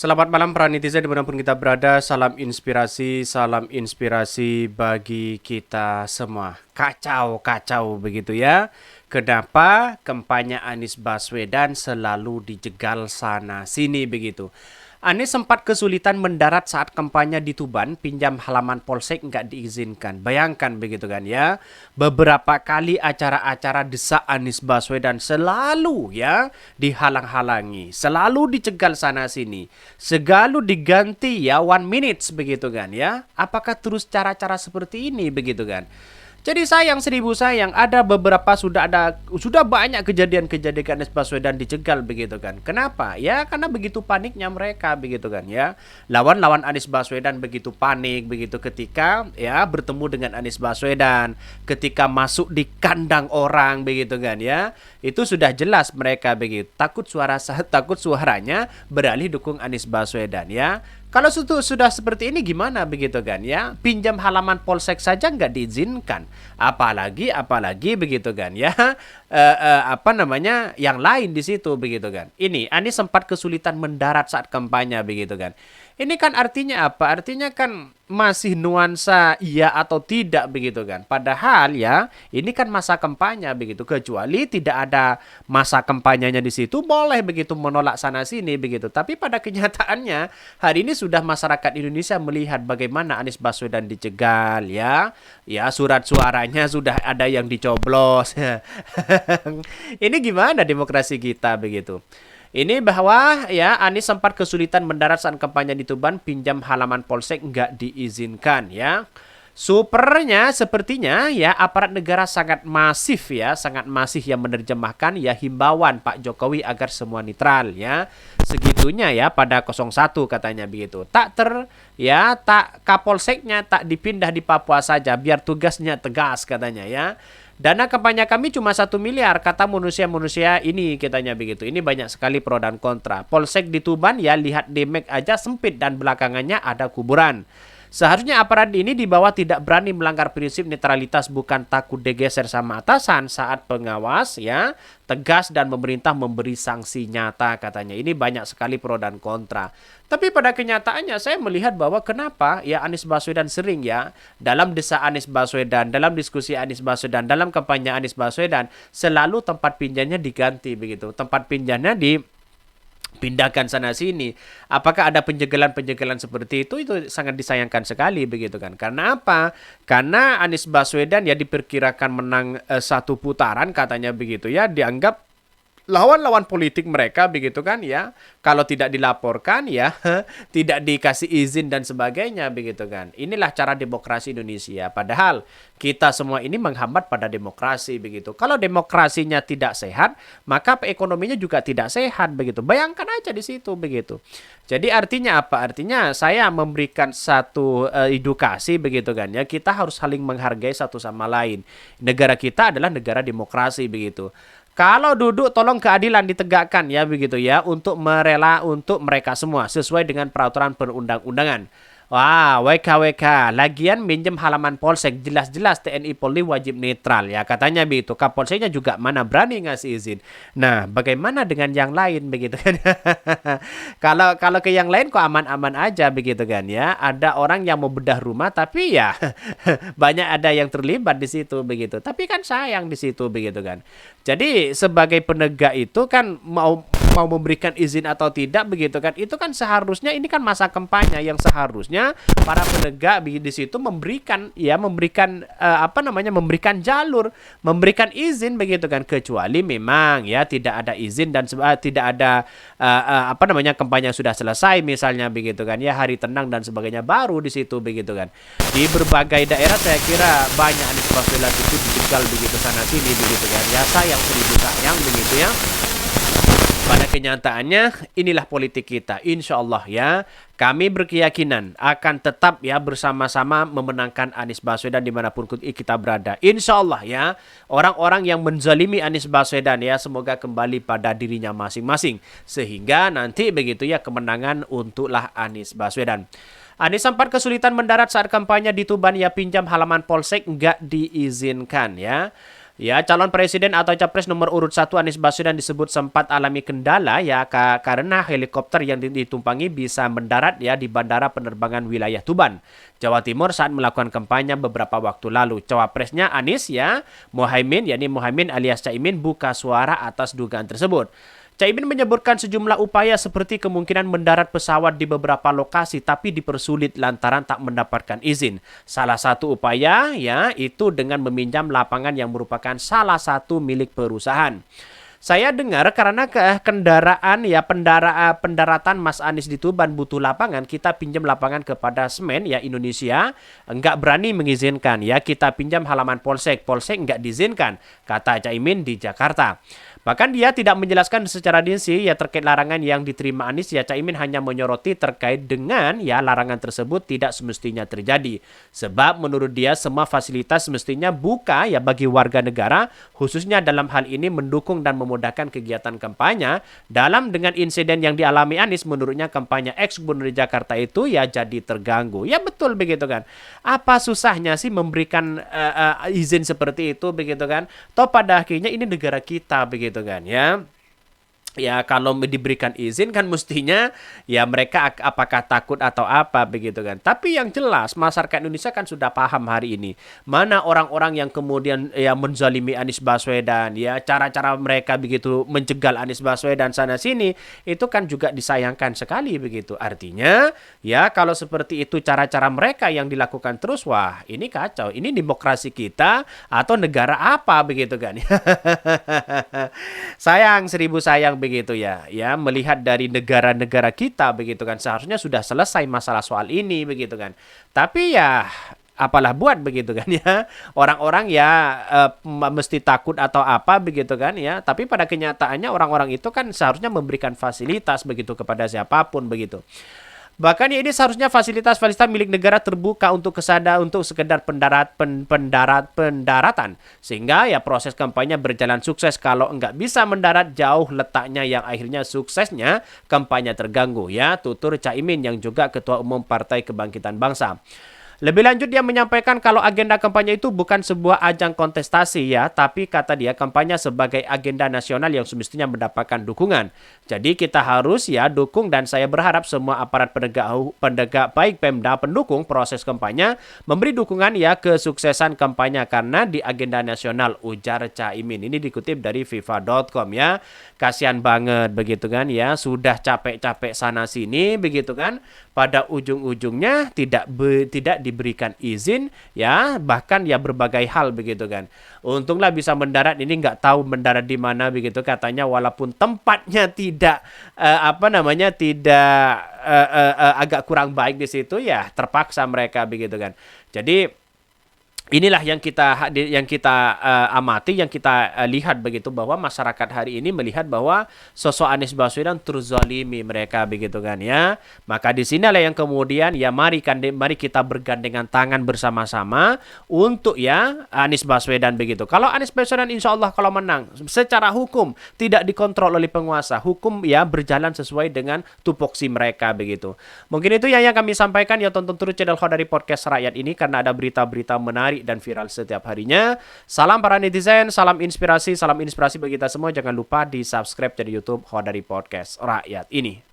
Selamat malam para netizen dimanapun kita berada. Salam inspirasi bagi kita semua. Kacau, kacau begitu ya. Kenapa kampanye Anies Baswedan selalu dijegal sana sini begitu? Anies sempat kesulitan mendarat saat kampanye di Tuban, pinjam halaman polsek nggak diizinkan. Bayangkan begitu kan ya. Beberapa kali acara-acara desak Anies Baswedan selalu ya dihalang-halangi, selalu dicegal sana sini, selalu diganti ya 1 minute begitu kan ya. Apakah terus cara-cara seperti ini begitu kan? Jadi sayang seribu sayang, sudah banyak kejadian-kejadian Anies Baswedan dicegal begitu kan. Kenapa? Ya karena begitu paniknya mereka begitu kan ya. Lawan-lawan Anies Baswedan begitu panik begitu ketika ya bertemu dengan Anies Baswedan, ketika masuk di kandang orang begitu kan ya. Itu sudah jelas mereka begitu. Takut suaranya beralih dukung Anies Baswedan ya. Kalau sudah seperti ini gimana begitu kan ya? Pinjam halaman polsek saja nggak diizinkan. Apalagi begitu kan ya? Apa namanya? Yang lain di situ begitu kan. Ini Anies sempat kesulitan mendarat saat kampanye begitu kan. Ini kan artinya apa? Artinya kan masih nuansa iya atau tidak begitu kan. Padahal ya, ini kan masa kampanye begitu. Kecuali tidak ada masa kampanyenya di situ, boleh begitu menolak sana sini begitu. Tapi pada kenyataannya hari ini sudah masyarakat Indonesia melihat bagaimana Anies Baswedan dicegal ya. Ya, surat suaranya sudah ada yang dicoblos. Ini gimana demokrasi kita begitu? Ini bahwa ya Anies sempat kesulitan mendarat saat kampanye di Tuban, pinjam halaman polsek nggak diizinkan ya. Supernya sepertinya ya aparat negara sangat masif yang menerjemahkan ya himbauan Pak Jokowi agar semua netral ya. Segitunya ya pada 01 katanya begitu. Tak Kapolseknya tak dipindah di Papua saja biar tugasnya tegas katanya ya. Dana kampanye kami cuma 1 miliar, kata manusia-manusia ini katanya begitu. Ini banyak sekali pro dan kontra. Polsek di Tuban ya lihat demek aja sempit dan belakangannya ada kuburan. Seharusnya aparat ini di bawah tidak berani melanggar prinsip netralitas, bukan takut digeser sama atasan saat pengawas ya tegas dan pemerintah memberi sanksi nyata katanya. Ini banyak sekali pro dan kontra. Tapi pada kenyataannya saya melihat bahwa kenapa ya Anies Baswedan sering ya dalam desa Anies Baswedan, dalam diskusi Anies Baswedan, dalam kampanye Anies Baswedan selalu tempat pinjamnya diganti begitu. Tempat pinjamnya dipindahkan sana sini. Apakah ada penjegelan-penjegelan seperti itu? Itu sangat disayangkan sekali begitu kan. Karena apa? Karena Anies Baswedan ya diperkirakan menang satu putaran katanya begitu ya, dianggap lawan-lawan politik mereka begitu kan ya, kalau tidak dilaporkan ya tidak dikasih izin dan sebagainya begitu kan. Inilah cara demokrasi Indonesia, padahal kita semua ini menghambat pada demokrasi begitu. Kalau demokrasinya tidak sehat, maka ekonominya juga tidak sehat begitu. Bayangkan aja di situ begitu. Jadi artinya apa? Artinya saya memberikan satu edukasi begitu kan ya, kita harus saling menghargai satu sama lain. Negara kita adalah negara demokrasi begitu. Kalau duduk tolong keadilan ditegakkan ya begitu ya untuk untuk mereka semua sesuai dengan peraturan perundang-undangan. Wah, WKWK, lagian minjem halaman polsek, jelas-jelas TNI Polri wajib netral ya katanya begitu. Kapolseknya juga mana berani ngasih izin. Nah, bagaimana dengan yang lain begitu kan? Kalau ke yang lain kok aman-aman aja begitu kan ya. Ada orang yang mau bedah rumah tapi ya banyak ada yang terlibat di situ begitu. Tapi kan sayang di situ begitu kan. Jadi sebagai penegak itu kan mau memberikan izin atau tidak begitu kan, itu kan seharusnya ini kan masa kampanye yang seharusnya para penegak di situ memberikan memberikan jalur, memberikan izin begitu kan, kecuali memang ya tidak ada izin dan tidak ada kampanye sudah selesai misalnya begitu kan ya, hari tenang dan sebagainya baru di situ begitu kan. Di berbagai daerah saya kira banyak Anies Baswedan itu dijegal begitu sana sini begitu kan ya, sayang seribu sayang begitu ya. Pada kenyataannya inilah politik kita. Insya Allah ya, kami berkeyakinan akan tetap ya bersama-sama memenangkan Anies Baswedan dimanapun kita berada. Insya Allah ya, orang-orang yang menzalimi Anies Baswedan ya semoga kembali pada dirinya masing-masing. Sehingga nanti begitu ya kemenangan untuklah Anies Baswedan. Anies sempat kesulitan mendarat saat kampanye di Tuban ya, pinjam halaman polsek nggak diizinkan ya. Ya, calon presiden atau capres nomor urut 1 Anies Baswedan disebut sempat alami kendala ya karena helikopter yang ditumpangi bisa mendarat ya di Bandara Penerbangan Wilayah Tuban, Jawa Timur saat melakukan kampanye beberapa waktu lalu. Cawapresnya Anies ya, Muhaimin alias Caimin buka suara atas dugaan tersebut. Caimin menyebutkan sejumlah upaya seperti kemungkinan mendarat pesawat di beberapa lokasi tapi dipersulit lantaran tak mendapatkan izin. Salah satu upaya ya itu dengan meminjam lapangan yang merupakan salah satu milik perusahaan. Saya dengar karena kendaraan ya pendaratan Mas Anies di Tuban butuh lapangan, kita pinjam lapangan kepada Semen ya Indonesia, enggak berani mengizinkan ya, kita pinjam halaman Polsek enggak diizinkan, kata Caimin di Jakarta. Bahkan dia tidak menjelaskan secara rinci ya terkait larangan yang diterima Anies ya. Caimin hanya menyoroti terkait dengan ya larangan tersebut tidak semestinya terjadi. Sebab menurut dia semua fasilitas semestinya buka ya bagi warga negara, khususnya dalam hal ini mendukung dan memudahkan kegiatan kampanye. Dalam dengan insiden yang dialami Anies, menurutnya kampanye ex-gubernur Jakarta itu ya jadi terganggu. Ya betul begitu kan. Apa susahnya sih memberikan izin seperti itu begitu kan? Toh pada akhirnya ini negara kita begitu kan ya. Ya kalau diberikan izin kan mestinya ya mereka apakah takut atau apa begitu kan. Tapi yang jelas masyarakat Indonesia kan sudah paham hari ini. Mana orang-orang yang kemudian ya menzalimi Anies Baswedan ya, cara-cara mereka begitu menjegal Anies Baswedan sana sini itu kan juga disayangkan sekali begitu. Artinya ya kalau seperti itu cara-cara mereka yang dilakukan terus, wah ini kacau. Ini demokrasi kita atau negara apa begitu kan. Sayang seribu sayang begitu ya. Ya, melihat dari negara-negara kita begitu kan seharusnya sudah selesai masalah soal ini begitu kan. Tapi ya apalah buat begitu kan ya. Orang-orang ya mesti takut atau apa begitu kan ya. Tapi pada kenyataannya orang-orang itu kan seharusnya memberikan fasilitas begitu kepada siapapun begitu. Bahkan ya ini seharusnya fasilitas-fasilitas milik negara terbuka untuk sekedar pendaratan sehingga ya proses kampanye berjalan sukses. Kalau enggak bisa mendarat jauh letaknya yang akhirnya suksesnya kampanye terganggu ya, tutur Caimin yang juga Ketua Umum Partai Kebangkitan Bangsa. Lebih lanjut dia menyampaikan kalau agenda kampanye itu bukan sebuah ajang kontestasi ya, tapi kata dia kampanye sebagai agenda nasional yang semestinya mendapatkan dukungan. Jadi kita harus ya dukung dan saya berharap semua aparat penegak baik Pemda pendukung proses kampanye memberi dukungan ya kesuksesan kampanye karena di agenda nasional, ujar Caimin. Ini dikutip dari FIFA.com ya. Kasihan banget begitu kan ya, sudah capek-capek sana sini begitu kan. Pada ujung-ujungnya tidak diberikan izin ya, bahkan ya berbagai hal begitu kan. Untunglah bisa mendarat, ini nggak tahu mendarat di mana begitu katanya, walaupun tempatnya tidak agak kurang baik di situ ya terpaksa mereka begitu kan. Jadi inilah yang kita amati, yang kita lihat begitu bahwa masyarakat hari ini melihat bahwa sosok Anies Baswedan terzalimi mereka begitu kan ya. Maka di sinilah yang kemudian ya mari kita bergandengan tangan bersama-sama untuk ya Anies Baswedan begitu. Kalau Anies Baswedan insya Allah kalau menang secara hukum tidak dikontrol oleh penguasa, hukum ya berjalan sesuai dengan tupoksi mereka begitu. Mungkin itu yang kami sampaikan ya, tonton terus channel Khodari Podcast Rakyat ini karena ada berita-berita menarik dan viral setiap harinya. Salam para netizen, salam inspirasi bagi kita semua. Jangan lupa di subscribe di YouTube Khodari Podcast Rakyat ini.